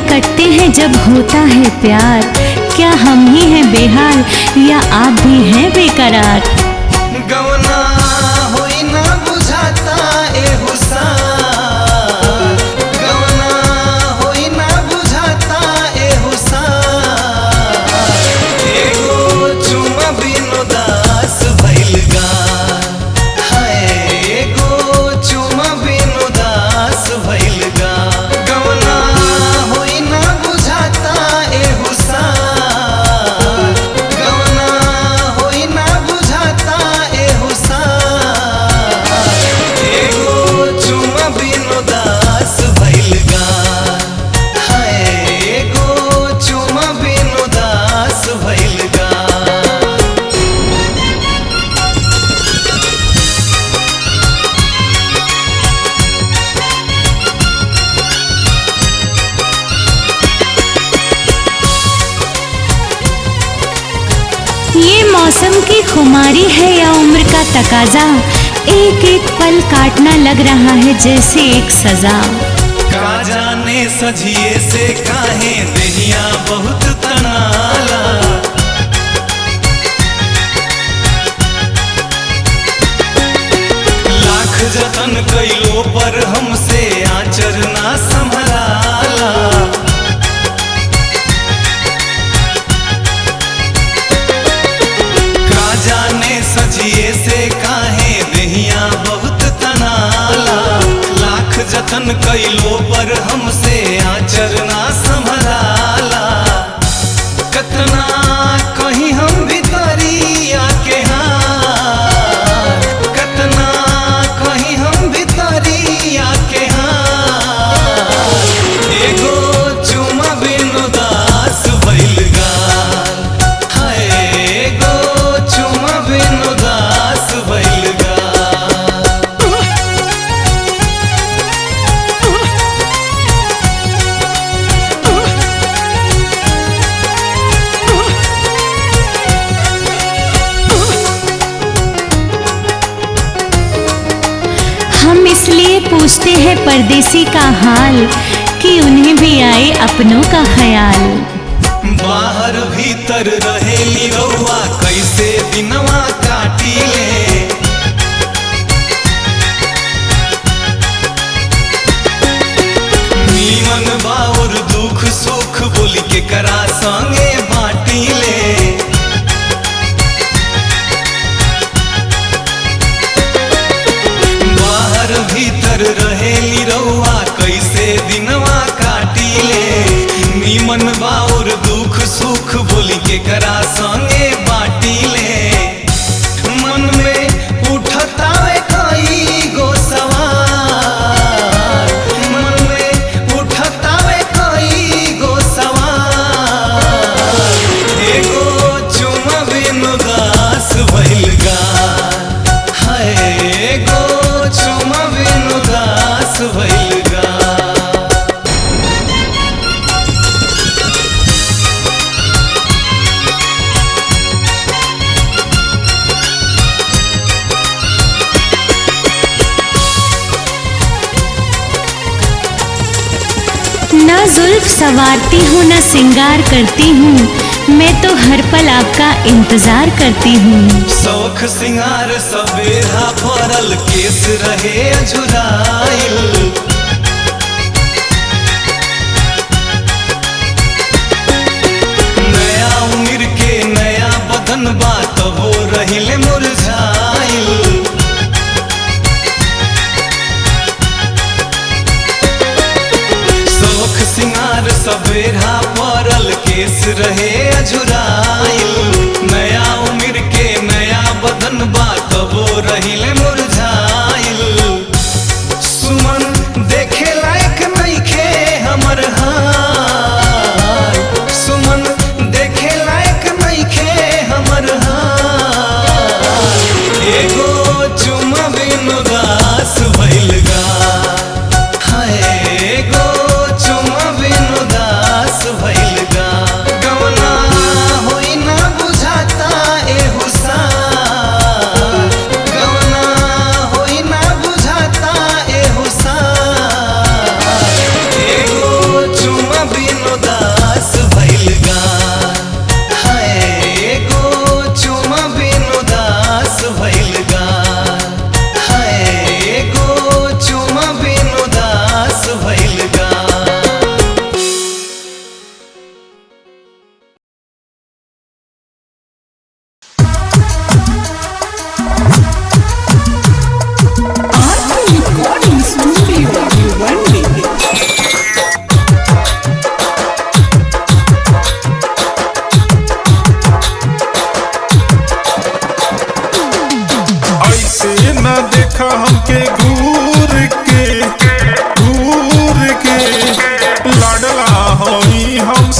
कटते हैं जब होता है प्यार। क्या हम ही हैं बेहाल या आप भी हैं बेकरार? गवना होई ना बुझाता ए हुसार, गवना होई ना बुझाता ए हुसार। एगो चुमा बिनु दास भइल गा, हाय एगो चुमा बिनु दास भइल गा। गवना होई ना बुझाता ए हुसार, गवना होई ना बुझाता ए हुसार। एगो चुमा बिनु दास भइल गा, हाय एगो चुमा बिनु दास भइल गा। ये मौसम की खुमारी है या उम्र का तकाजा? एक एक पल काटना लग रहा है जैसे एक सजा। का जाने सजिए से काहे देहिया बहुत तनाला। लाख जतन कइलो पर हमसे आचर ना संभलाला। का जाने सजिए से काहे देहिया बहुत तनाला। लाख जतन कइलो पर हमसे आचर ना संभलाला। कतना कहीं हम भितरिया के हार, कतना कहीं हम भितरिया के हार। एगो चुमा बिनु दास भइल गा, हाय एगो चुमा बिनु दास भइल गा। हम इसलिए पूछते हैं परदेसी का हाल कि उन्हें भी आए अपनों का ख्याल। बाहर भीतर रहेली रउआ कैसे दिनवा काटिले। नीमन बाउर दुख सुख बोली के करा संगे बाटिले। बाहर भीतर रहेली रउआ कैसे दिनवा काटिले। नीमन बाउर दुख सुख बोली के करा संगे बाटिले। मन में उठतावे कई गो सवाल, मन में उठतावे कई गो सवाल। एगो चुमा बिनु दास भइल गा, हाय एगो चुमा बिनु दास भइल गा। ना जुल्फ संवारती हूँ ना सिंगार करती हूँ, मैं तो हर पल आपका इंतजार करती हूँ। शौख सिंगार सवेरा भरल केस रहे झुराइल। नया उम्र के नया बदन बा तबो रहिले मुरझाइल। शौख सिंगार सवेरा भरल केस रहे झुराइल। नया उम्र के नया बदन बा तबो रहिले मुरझाइल। सुमन देखे लायक नइखे हमर हाल, सुमन देखे लायक नइखे हमर हाल। एगो चुमा बिनु दास भइल गा, हाय एगो चुमा बिनु दास भइल गा। गवना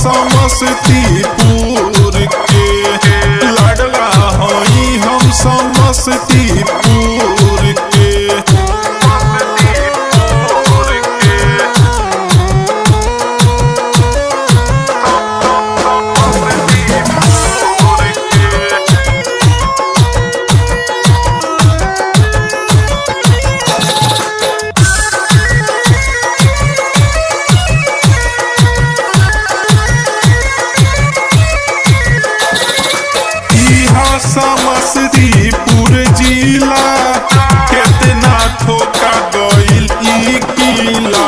समस्तीपुर के, लाडला हई हम समस्तीपुर के। समस्तीपुर जिला कितना ठोका गइल ई किला,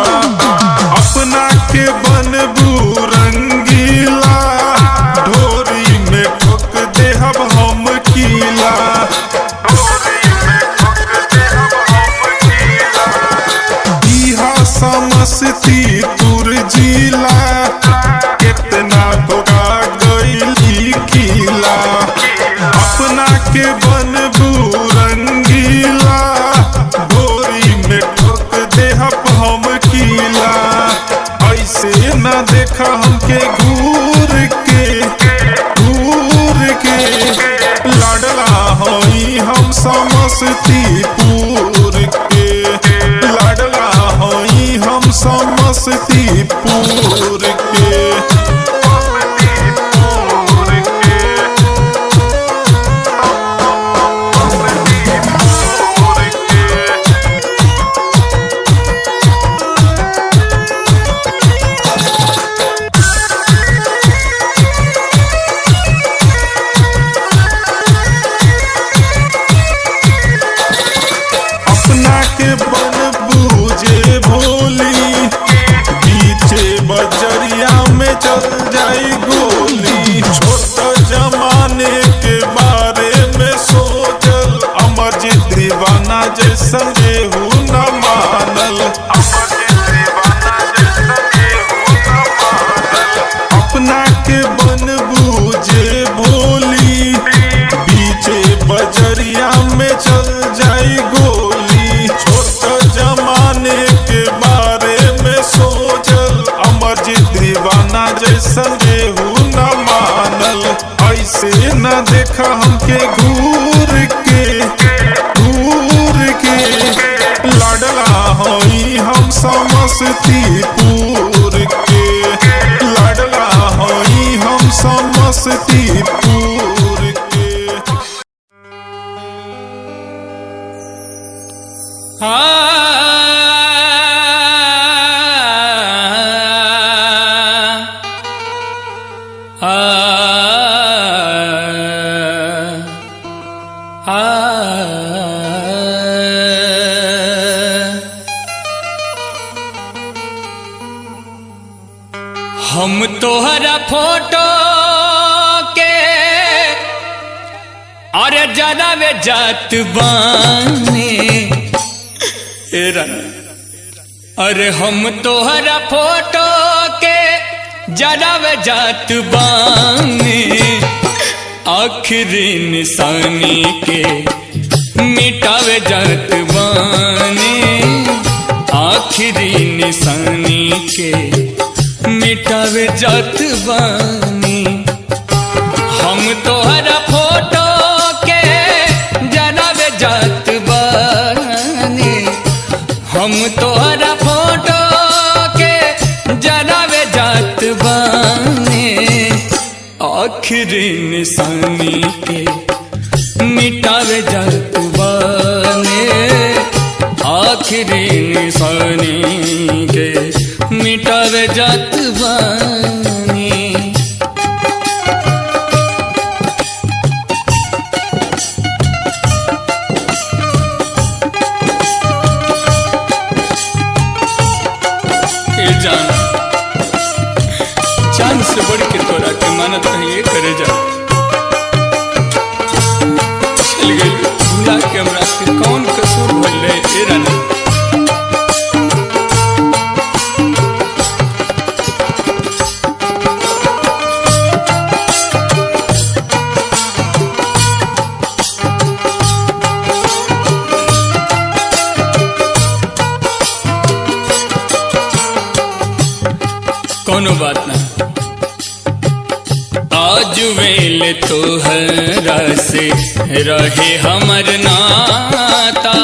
अपना के बनबू रंगीला, ढोरी में ठोक देहब हम किला। इहा समस्तीपुर जिला कितना ठोका गइल ई किला, अपना के बनबू रंगीला, ढोरी में ठोक देहब हम किला। ऐसे न देखा हमके घूर के, लाडला हई हम समस्तीपुर के, लाडला हई हम समस्तीपुर के। बजरिया में चल जाई गोली, छोटा जमाने के बारे में सोचल, अमरजीत दीवाना जैसन केहू न मानल। अपना के बनबू जे भोली, बीचे बजरिया में चल जाई गोली, छोटा जमाने के बारे में सोचल, अमरजीत दीवाना जैसन केहू न मानल। ऐसे न देखा हमके घूर के, लाडला हई हम समस्तीपुर के, लाडला हई हम समस्तीपुर के। हम तोहरा फोटो के अरे जरावे जात बानी, अरे हम तोहरा फोटो के जरावे जात बानी, आखिरी निशानी के मिटावे जात बानी, आखिरी निशानी के मिटावे जात बानी। हम तोहरा फोटो के जरावे जात बानी, हम तोहरा फोटो के जरावे जात बानी, आखिरी निशानी के मिटावे जात बानी, आखिरी निशानी के मिटावे जात बानी। जान से बढ़ के तोरा के मानत नहीं करे जा, चल गई भूला के हमरा के कौन कसूर भइले ए रानी। कोनो बात ना, आज वेल तोहरा से रहे हमर नाता,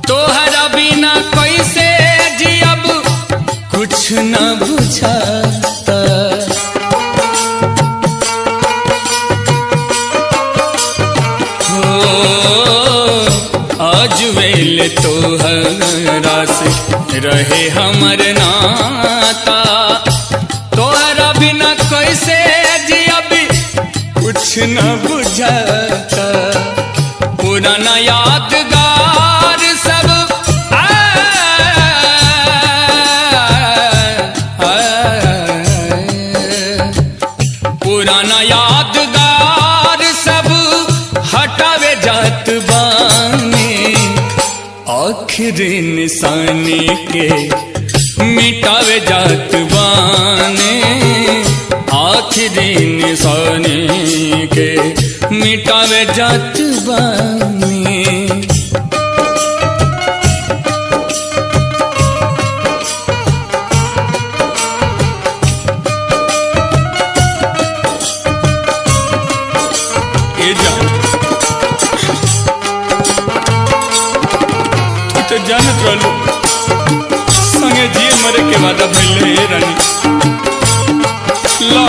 तोहरा बिना कैसे जियब कुछ न बुझाता। आज वेल तोहरा से रहे हमर नाता, तोहरा बिना कैसे जियबी कुछ न बुझाता। पुराना यादगार सब पुराना यादगार सब हटावे जात बानी, आखिरी निशानी के मिटावे जात बानी, आखिरी निशानी के मिटावे जात बानी। तो जानत रहलू संगे जिए मरे के वादा भइले हे रानी। ला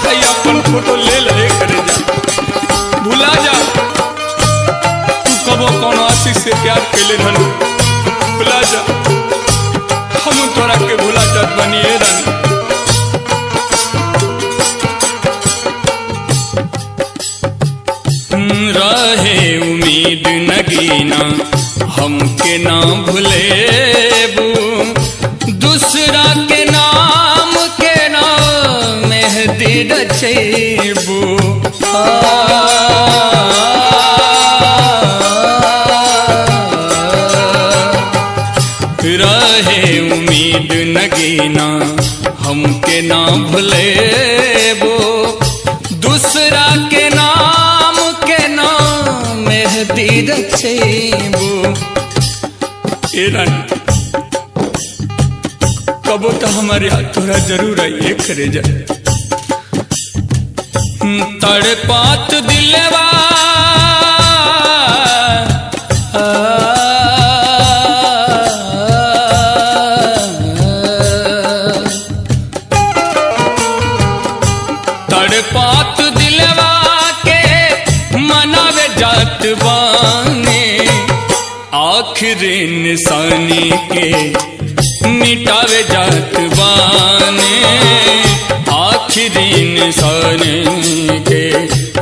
हाय अपन फोटो ले ले करे जा, भुला जा तू कबो कौन आशिक से प्यार कैले रहलू, भुला जा हम तोरा के भुला जात बनी हे रानी। रहे उम्मीद नगीना हमके ना भुलेबू, दूसरा के नाम के नाम मेहदी रचेबू। रहे उम्मीद नगीना हमके ना भुलेबू, दूसरा के नाम के नाम मेहदी रचेबू। ए रानी कबो तो हमारे हाथ तोरा जरूर आइए करे जा। तड़पात दिलवा तड़पात दिलवा के मनावे जात बानी, आखिरी निशानी के मिटावे जात बानी, आखिरी निशानी के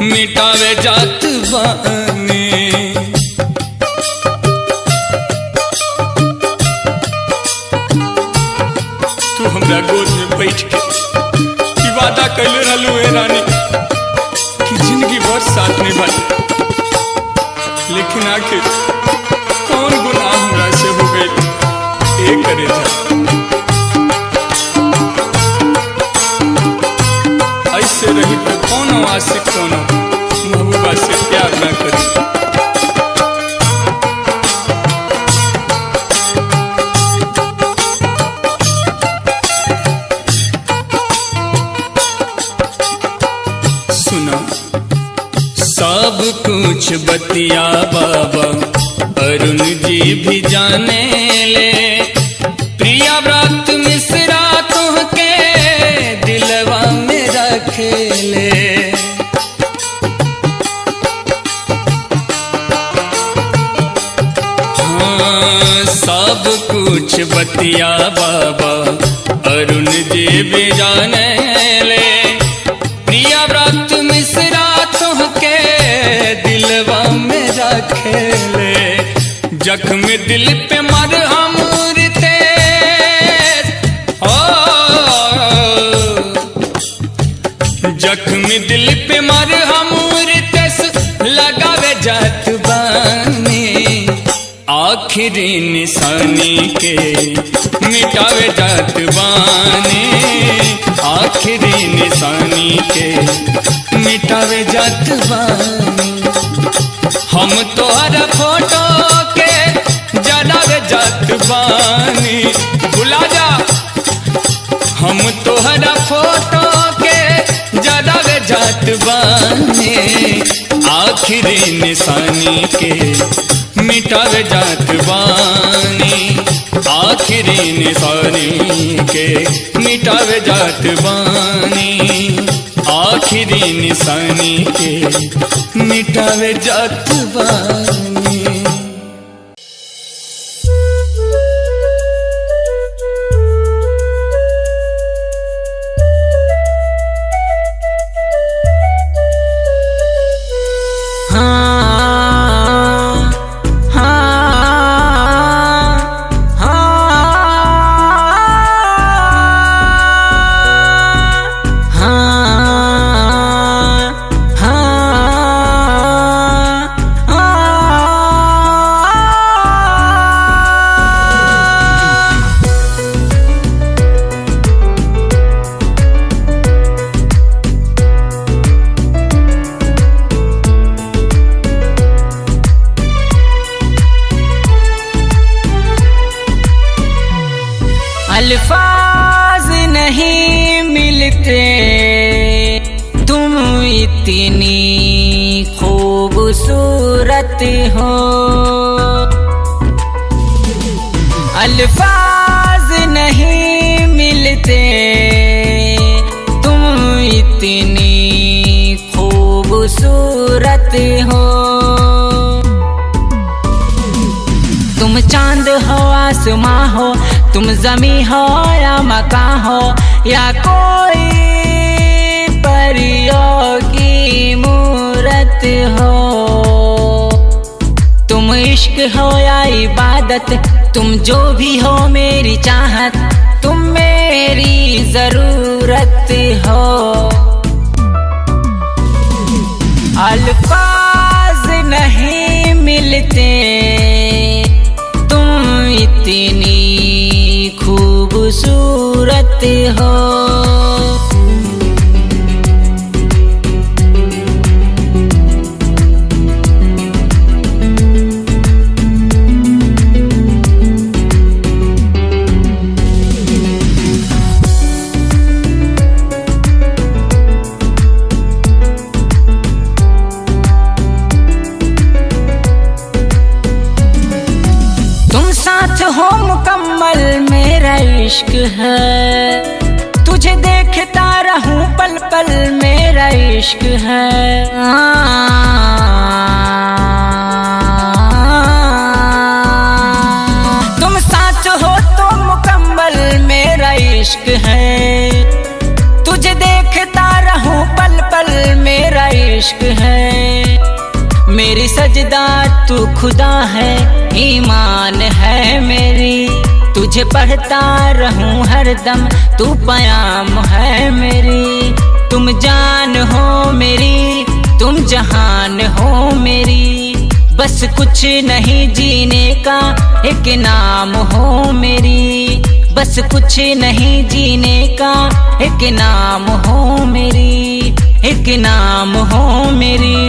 मिटावे जात बानी। तू हमरा गोद में बैठ के वादा कैले रहलू हे रानी कि जिंदगी भर साथ निभाई, लेकिन आखिर कौन गुनाह हमरा से हो गई ए करे जा। ऐसे रही तो कौन आशिक कौन महबूबा से प्यार ना करी। सब कुछ बतिया बाबा अरुण जी भी जाने ले, प्रिया व्रत मिश्रा तुहके दिलवा में रखे ले। हाँ सब कुछ बतिया बाबा अरुण जी भी जाने ले, प्रिया व्रत मिश्रा तुहके दिलवा में रखेले। जख्म दिल पे मरहम रितेश, जख्म दिल पे मरहम रितेश लगावे जात बानी, आखिरी निशानी के मिटावे जात बानी, आखिरी निशानी के मिटावे जात बानी। हम तोहरा फोटो के जलावे जात बानी, भुला जा हम तोहरा फोटो जात बानी आखिरी निशानी के मिटावे जात बानी आखिरी निशानी के मिटावे जात बानी आखिरी निशानी के मिटावे जात बानी। अल्फाज नहीं मिलते तुम इतनी खूबसूरत हो, अल्फाज नहीं मिलते तुम इतनी खूबसूरत हो। तुम चांद हो आसमां हो, तुम ज़मीं हो या मकां हो या कोई परियों की मूरत हो। तुम इश्क हो या इबादत, तुम जो भी हो मेरी चाहत, तुम मेरी ज़रूरत हो। अल्फाज नहीं मिलते तुम इतनी खूबसूरत हो। हो मुकम्मल मेरा इश्क है, तुझे देखता रहूं पल पल मेरा इश्क है। तुम साथ हो तो मुकम्मल मेरा इश्क है, तुझे देखता रहूं पल पल मेरा इश्क है। मेरी सजदा तू खुदा है, ईमान है मेरी, तुझे पढ़ता रहूं हरदम तू पयाम है मेरी। तुम जान हो मेरी, तुम जहान हो मेरी, बस कुछ नहीं जीने का एक नाम हो मेरी, बस कुछ नहीं जीने का एक नाम हो मेरी, एक नाम हो मेरी।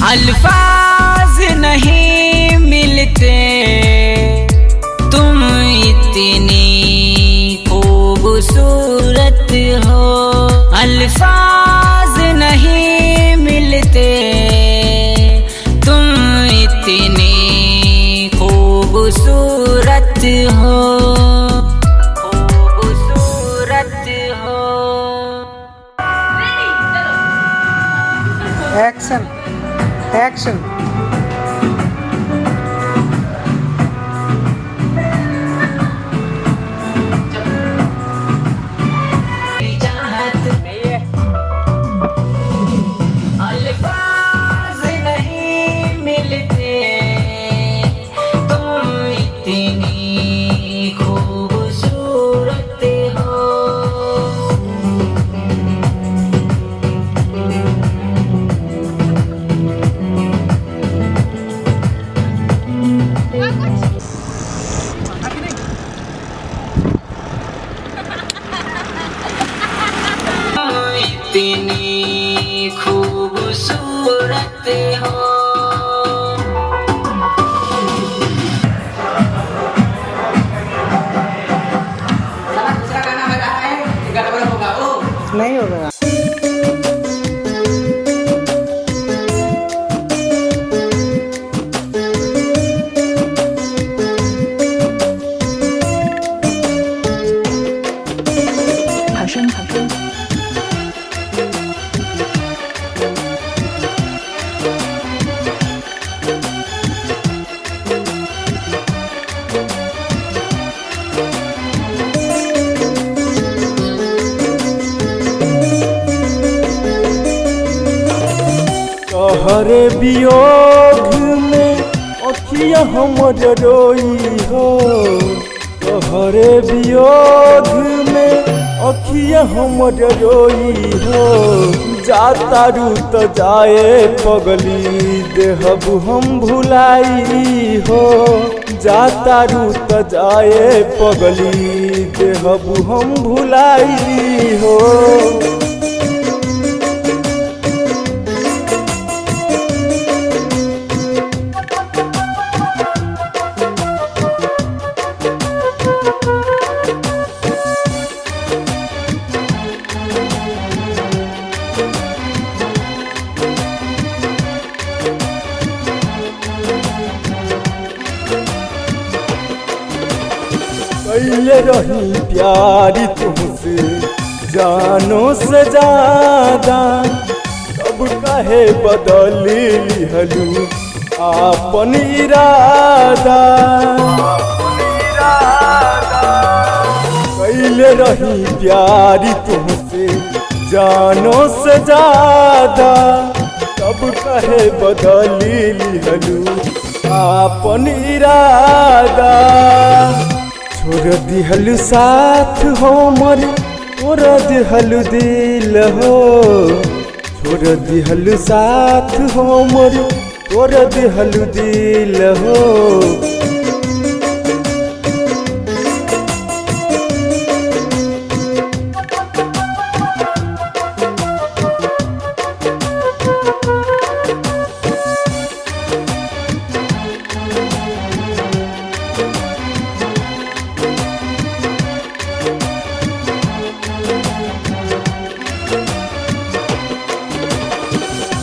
अल्फाज नहीं मिलते तुम इतनी खूबसूरत हो, अल्फाज नहीं मिलते तुम इतनी खूबसूरत हो, खूबसूरत हो। Action action. अल्फाज नहीं मिलते तुम इतनी खूबसूरत हो। इतनी खूबसूरत हो। नहीं होगा। तोहरे वियोग में अखिया हमर रोई हो, तोहरे वियोग में अखिया हमर रोई हो। जातारू तो जाए पगली देहब हम भुलाई हो, जातारू तो जाए पगली देहब हम भुलाई हो। कैले रही प्यारी तुमसे जानो से ज्यादा, तब काहे बदल लिहलू आपन इरादा। कैले रही प्यारी तुमसे जानो से ज्यादा, तब काहे बदल लिहलू आपन इरादा। छोड़ दिहलु साथ हमर तोड़ दिहलु दिल हो, छोड़ दिहलु साथ हमर तोड़ दिहलु दिल हो।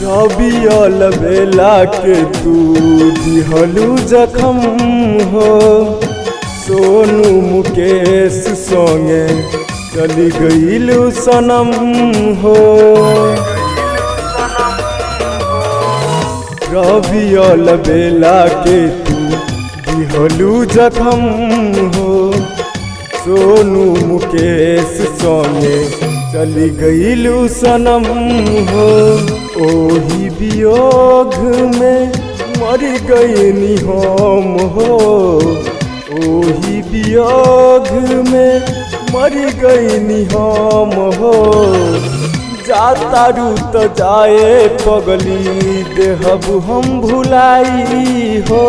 रबियल बेला के तू दिहलू जखम हो, सोनू मुकेश संगे चली गईलू सनम हो। रबियल बेला के तू दिहलू जखम हो, सोनू मुकेश संगे चली गईलू सनम हो। ओही वियोग में मर गईनी हम हो, ओही वियोग में मर गईनी हम हो। जातारू तो जाए पगली देहब हम भुलाई हो,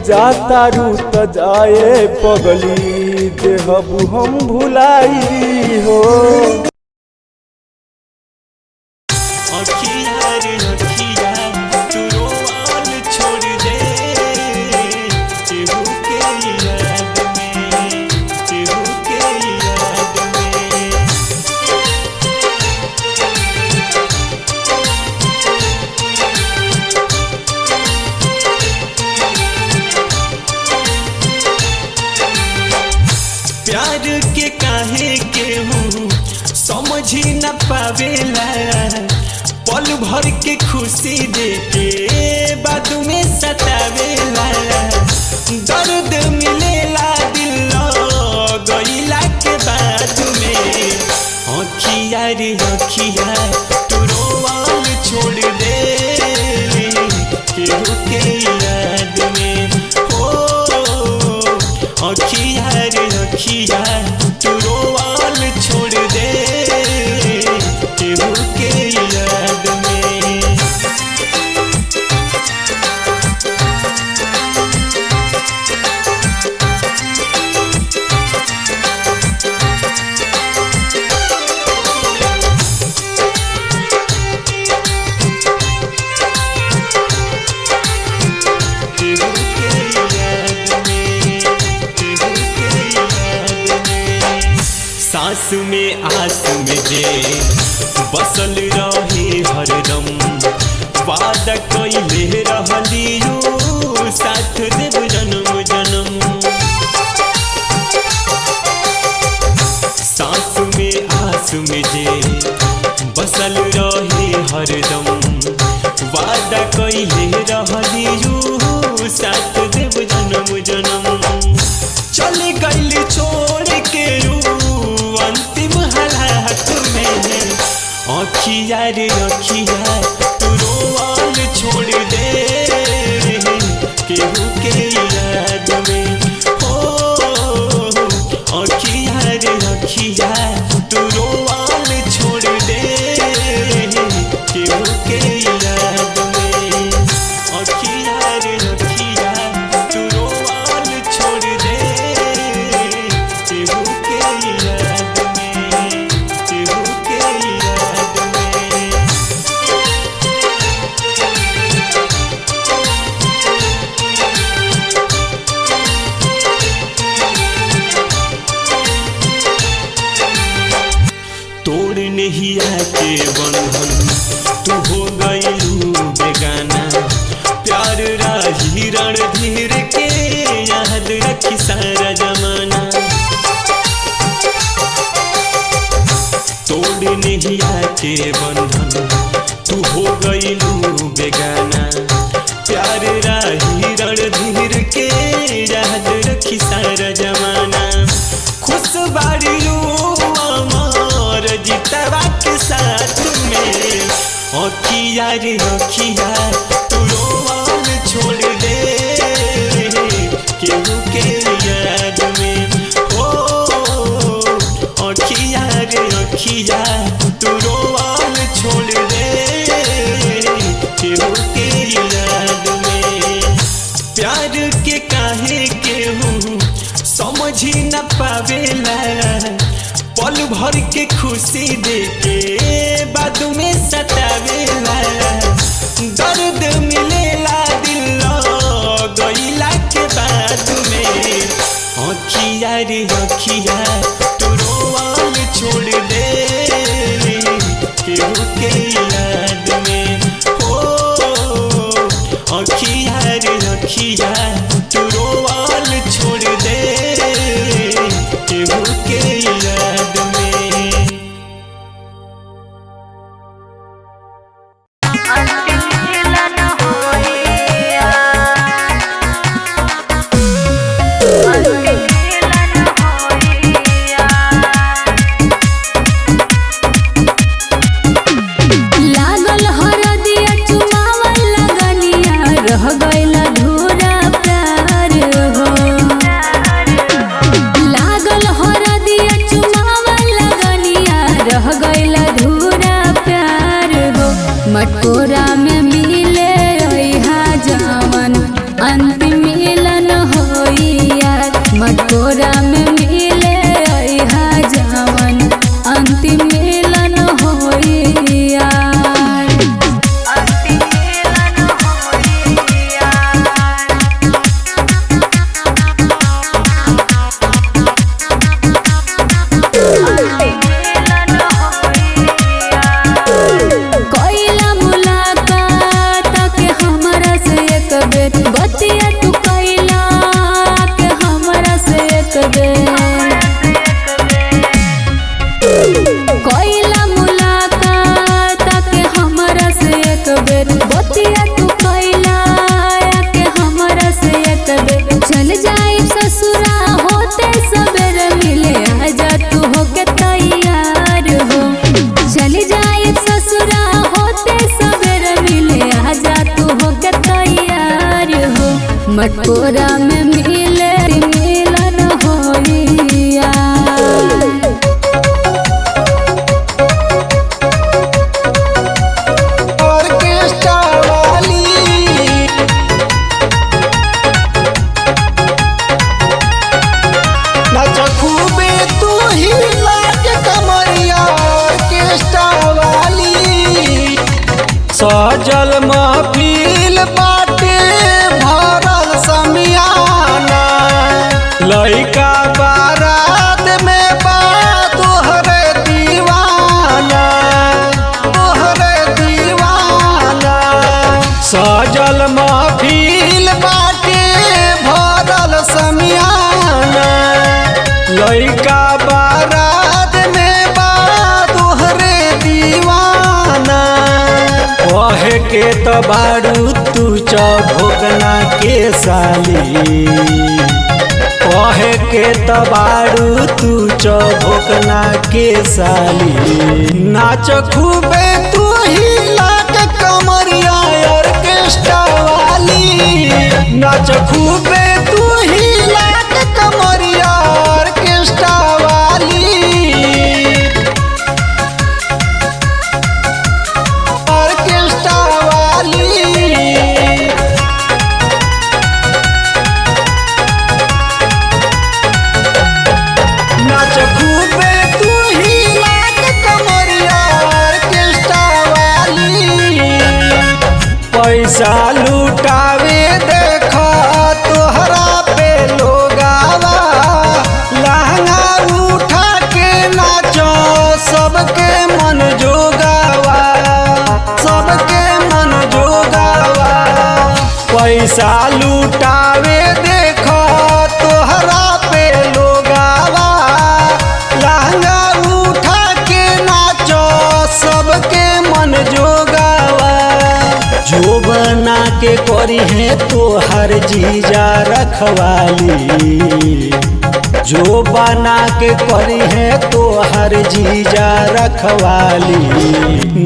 जातारू तो जाए पगली देहब हम भुलाई हो। प्यार के काहे केहू समझी न पावेला, पल भर के खुशी देके बाद में सतावेला। दर्द मिलेला दिल गईला के बाद में, अखिया रे अखिया तू रोवाल छोड़ दे केहू के याद में। हो अखिया रे अखिया तू रोवाल छोड़ दे केहू के याद में। सांस में आस में जे बसल रहे हरदम, वादा कइले रहलियो साथ देव जन्म जन्म। सांस में आस में जे बसल रहे हरदम, वादा कइले रहलियो साथ देव जन्म जन्म। चल गइल छोड़ के अंतिम हालात में, अखिया रे अखिया तू रोवाल छोड़ रे अखिया तू रोवाल छोड़ दे केहू के याद में। अखिया रे अखिया तू रोवाल छोड़ दे केहू के याद में, केहू के याद में। तोड़ नहिया के बंधन तू हो गईलू बेगाना, प्यार राही रणधीर के याद रखी सारा जमाना। तोड़ नहिया के बंधन तू हो गईलू बेगाना, प्यार राही रणधीर के याद रखी सारा जमाना। खुश बाड़ी अमर जीतवा के साथ में, अखिया रे अखिया तू रोवाल छोड़ दे केहू के याद में। ओ अखिया रे अखिया तू रोवाल छोड़ दे केहू के याद में। प्यार के काहे केहू समझी न पावेला, पल भर के खुशी देके बाद में सतावेला। दर्द मिलेला दिल गईला के बाद में, अखिया रे अखिया तू रोवाल छोड़ दे केहू के याद में। ओ अखिया रे अखिया तू रोवाल छोड़ दे केहू के याद में। लागल हरदिया चुमावल लगनिया, रह गइल अधूरा प्यार हो। लागल हरदिया चुमावल लगनिया, रह गइल अधूरा प्यार हो। मटकोरा में मिले रहिहा जावन अंतिम मिलन होई यार। मटकोरा में मिले रहिहा जावन अंतिम मिलन होई यार। कोइला मुलाकात के हमरा से एक बेर, बतिया तू कोइला के हमरा से एक बेर। कोइला मुलाकात के हमरा से एक बेर, बतिया तू कोइला के हमरा से एक बेर। चल जाए ससुरा होते सबेर मिले, आजा तू होके तैयार हो। चल जाए ससुरा होते सबेर मिले, आजा तू होके तैयार हो। मटकोरा में मिले मिलन होई यार। ऑर्केस्ट्रा वाली नाच खूबे तू ही लाके कमरिया। ऑर्केस्ट्रा वाली सजल महफिल बाटे भरल समियाना, लइका बारात में बा तोहरे दीवाना, तोहरे दीवाना। सजल महफिल बाटे भरल समियाना, लइका बारात में बा तोहरे दीवाना। कहे के तो बारू तू चौभोगना के साली, कहे के तो बारू तू चौभोगना के साली। नाच खूबे तू ही लाके कमरिया। ऑर्केस्ट्रा वाली नाच खूबे तू ही लाके कमरिया। ऑर्केस्ट्रा वाली करी है तो हर जीजा रखवाली, जो बना के करी है तो हर जीजा रखवाली।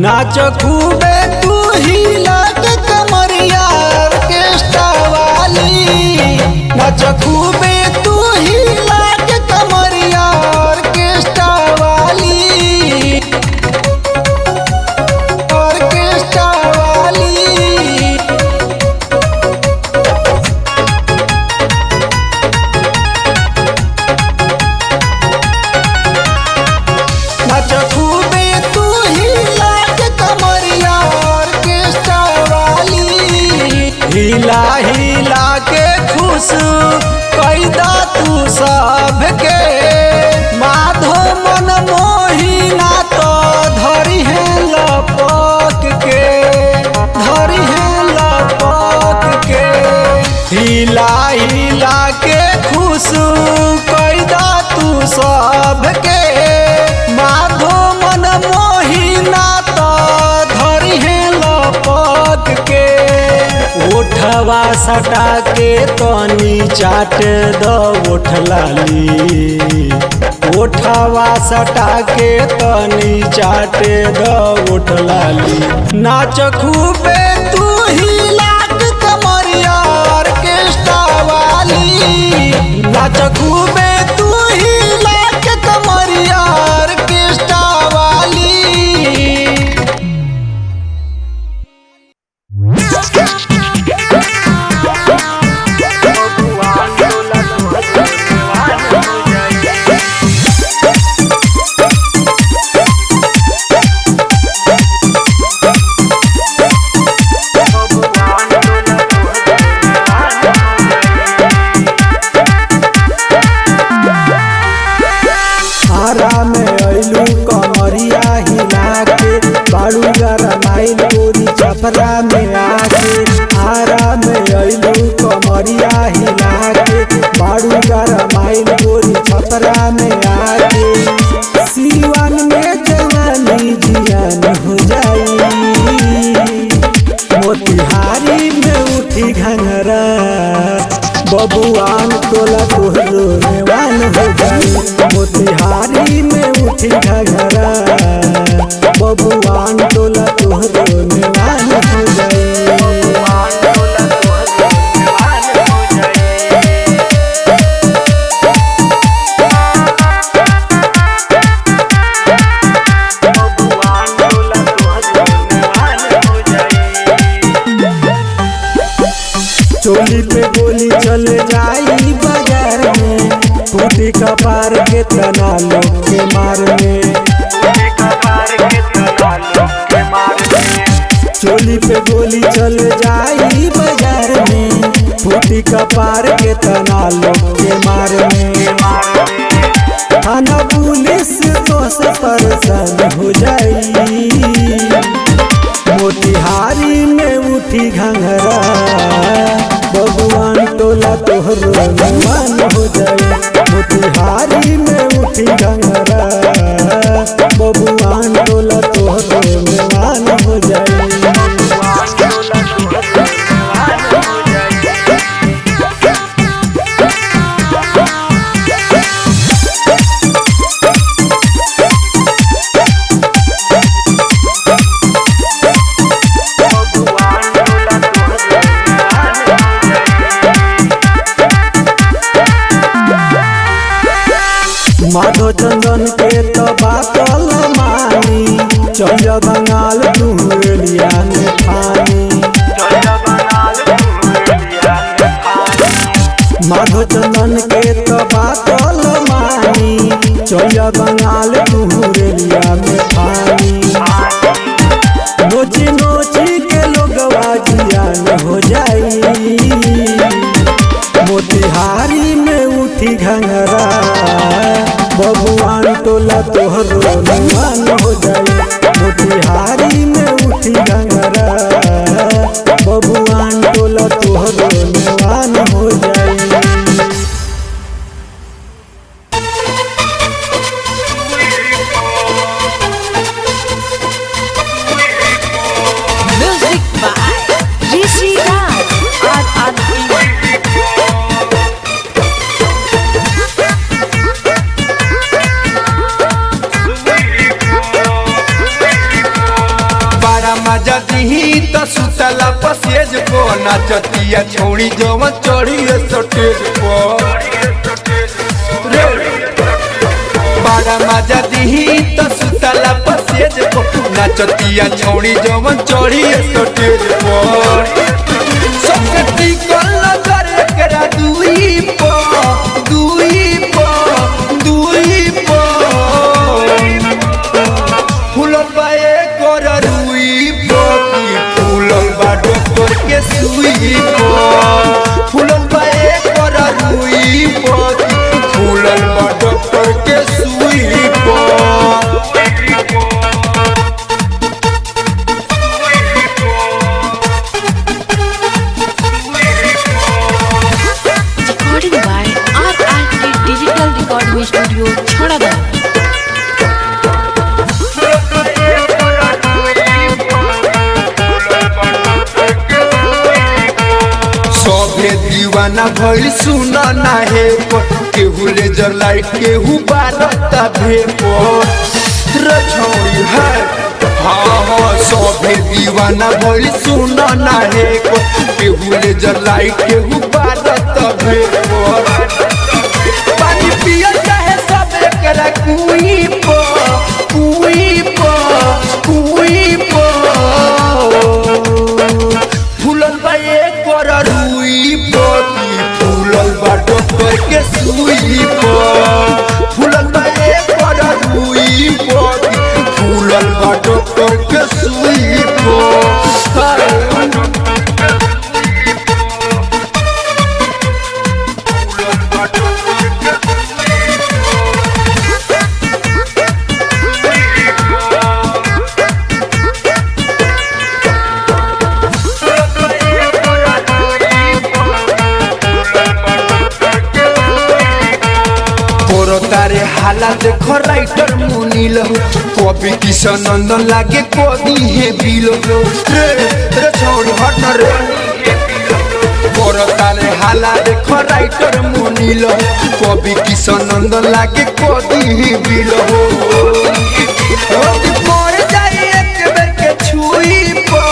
नाच खूबे तू ही लाग कमरिया ऑर्केस्ट्रा वाली, नाच खूबे तू ही लाग कमरिया ऑर्केस्ट्रा वाली, ऑर्केस्ट्रा वाली। नाच खूबे तू ही लाग कमरिया ऑर्केस्ट्रा वाली, हिला हिला के खुश कैदा तू सबके, माधो मन मोहिना तो धरी है लपक के, धरी है लपक के, हिला हिला के खुश कैदा तू सबके, माधो मन मोहिना तो धरी है लपक के। ओठवा सटा के तनी चाट द ओठ लाली, ओठवा सटा के तनी चाट द ओठ लाली। नाच खूबे तू ही लाग कमरिया ऑर्केस्ट्रा वाली, नाच खूबे तू ही लाग कमरिया ऑर्केस्ट्रा वाली। आरा में अइलू कमरिया हिला के, बाड़ू गरमाइल गोरी छपरा में आके, आरा में अइलू कमरिया हिला के, बाड़ू गरमाइल गोरी छपरा में आके, सीवान में जवानी जियान हो जाई, मोतिहारी में उठी घंघरा, बबुआन टोला तोहरो नेवान हो जाई, मोतिहारी में उठी घंघरा, बबुआन टोला तोहरो नेवान हो जाई। चोली पे गोली चल जाई बाजार में, टूटी कपार के तना लोग के मार में, चोली पे गोली चल जाई बाजार में, टूटी कपार के तना लोग के मार में, थाना पुलिस तो से परेशान हो जाई, मोतिहारी में उठी घंघरा, बबुआन टोला तोहरो नेवान हो जाई, मोतिहारी में उठी घंघरा, बबुआन टोला तोहरो नेवान हो जाई। माधो चंदन के तो बातल मानी, चल बंगाल तू लिया में पानी, माधो चंदन के तो बातल मानी, चल बंगाल तू लिया में पानी, नोची नोची के लोगवा जियान हो जाई, मोतिहारी में उठी घंघरा, बबुआन टोला तोहरो नेवान हो जाई, मोतिहारी में उठी घंघरा, बबुआन टोला तोहरो नेवान हो जाई। Music by Rishi Raj. मजा दिही तो सुतला पसेज को नाचतिया छोड़ी जवन चढ़ी स्टेज को बड़ा मजा दिही तो सुतला पसेज को नाचतिया छोड़ी जवन चढ़ी स्टेज को सकती को नजर करा दुई पो फूलन बाए कर रुई पोती फूलन बा डॉक्टर के सुई पो फूलन बाए कर रुई पोती फूलन बा डॉक्टर के सुई पो Recording by RRT Digital Recording Studio, Chhadadal. सभे दीवाना भइल सुना ना हे केहू लेजर लाइट केहू बारता भेपो रछौड़ी है हाँ सभे दीवाना भइल सुना ना हे केहू लेजर लाइट केहू बारता भेपो पानी पिया चाहे सब एकरा कुई पो फूलन बाए कर रुई पोती फूलन बा डॉक्टर के सुई पो फूलन बाए कर रुई पोती फूलन बा डॉक्टर के सुई पो तारे हाला देखो राइटर मुनील कवि किशन नंदन लागे कवि हे बिलो रे छोड़ हट रे तारे हाला देखो राइटर मुनील कवि किशन नंदन लागे कवि हे बिलो मर जाए एक बेर के छुई पो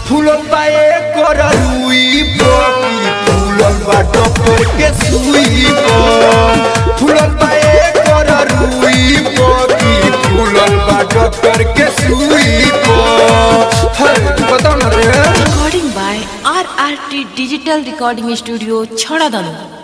फूलन बाए कर डॉक्टर के सुई पो फूलन बाए कर रुई पोती फूलन बा डॉक्टर के सुई पो बताओ ना रे Recording by RRT Digital Recording Studio, Chhadadal.